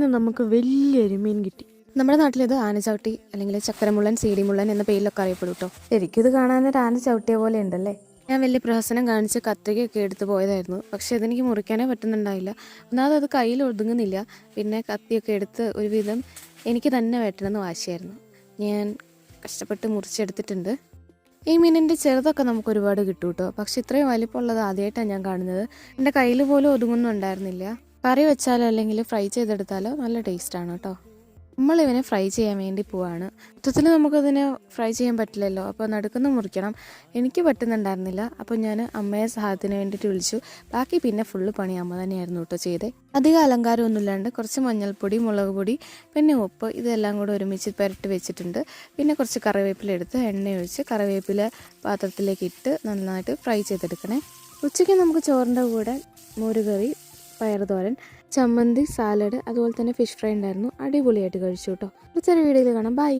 ഇന്ന് നമുക്ക് വലിയൊരു മീൻ കിട്ടി. നമ്മുടെ നാട്ടിലിത് ആനച്ചവിട്ടി അല്ലെങ്കിൽ ചക്കരമുള്ളൻ, സീഡിമുള്ളൻ എന്ന പേരിലൊക്കെ അറിയപ്പെടും കേട്ടോ. ശരിക്കും ഇത് കാണാനൊരു ആന ചവിട്ടിയ പോലെ ഉണ്ടല്ലേ. ഞാൻ വലിയ പ്രഹസനം കാണിച്ച് കത്രികയൊക്കെ എടുത്ത് പോയതായിരുന്നു. പക്ഷേ ഇതെനിക്ക് മുറിക്കാനേ പറ്റുന്നുണ്ടായില്ല. ഒന്നാമത് അത് കയ്യിൽ ഒതുങ്ങുന്നില്ല. പിന്നെ കത്തിയൊക്കെ എടുത്ത് ഒരുവിധം എനിക്ക് തന്നെ വെട്ടണമെന്ന് വാശിയായിരുന്നു. ഞാൻ കഷ്ടപ്പെട്ട് മുറിച്ചെടുത്തിട്ടുണ്ട്. ഈ മീനിൻ്റെ ചെറുതൊക്കെ നമുക്ക് ഒരുപാട് കിട്ടും കേട്ടോ. പക്ഷെ ഇത്രയും വലിപ്പമുള്ളത് ആദ്യമായിട്ടാണ് ഞാൻ കാണുന്നത്. എൻ്റെ കയ്യിൽ പോലും ഒതുങ്ങുന്നുണ്ടായിരുന്നില്ല. കറി വെച്ചാലോ അല്ലെങ്കിൽ ഫ്രൈ ചെയ്തെടുത്താലോ നല്ല ടേസ്റ്റാണ് കേട്ടോ. നമ്മളിവനെ ഫ്രൈ ചെയ്യാൻ വേണ്ടി പോവാണ്. മൊത്തത്തിൽ നമുക്കതിനെ ഫ്രൈ ചെയ്യാൻ പറ്റില്ലല്ലോ, അപ്പോൾ നടുക്കുന്ന മുറിക്കണം. എനിക്ക് പറ്റുന്നുണ്ടായിരുന്നില്ല. അപ്പോൾ ഞാൻ അമ്മയെ സഹായത്തിന് വേണ്ടിയിട്ട് വിളിച്ചു. ബാക്കി പിന്നെ ഫുള്ള് പണി അമ്മ തന്നെയായിരുന്നു കേട്ടോ ചെയ്തേ. അധികം അലങ്കാരമൊന്നുമില്ലാണ്ട് കുറച്ച് മഞ്ഞൾപ്പൊടി, മുളക് പൊടി, പിന്നെ ഉപ്പ് ഇതെല്ലാം കൂടെ ഒരുമിച്ച് പുരട്ടി വെച്ചിട്ടുണ്ട്. പിന്നെ കുറച്ച് കറിവേപ്പില എടുത്ത് എണ്ണ ഒഴിച്ച് കറിവേപ്പില പാത്രത്തിലേക്ക് ഇട്ട് നന്നായിട്ട് ഫ്രൈ ചെയ്തെടുക്കണേ. ഉച്ചയ്ക്ക് നമുക്ക് ചോറിൻ്റെ കൂടെ മോരുകറി, പയറുതോരൻ, ചമ്മന്തി, സാലഡ്, അതുപോലെ തന്നെ ഫിഷ് ഫ്രൈ ഉണ്ടായിരുന്നു. അടിപൊളിയായിട്ട് കഴിച്ചു കേട്ടോ. ചെറിയ വീഡിയോയിൽ കാണാം. ബൈ.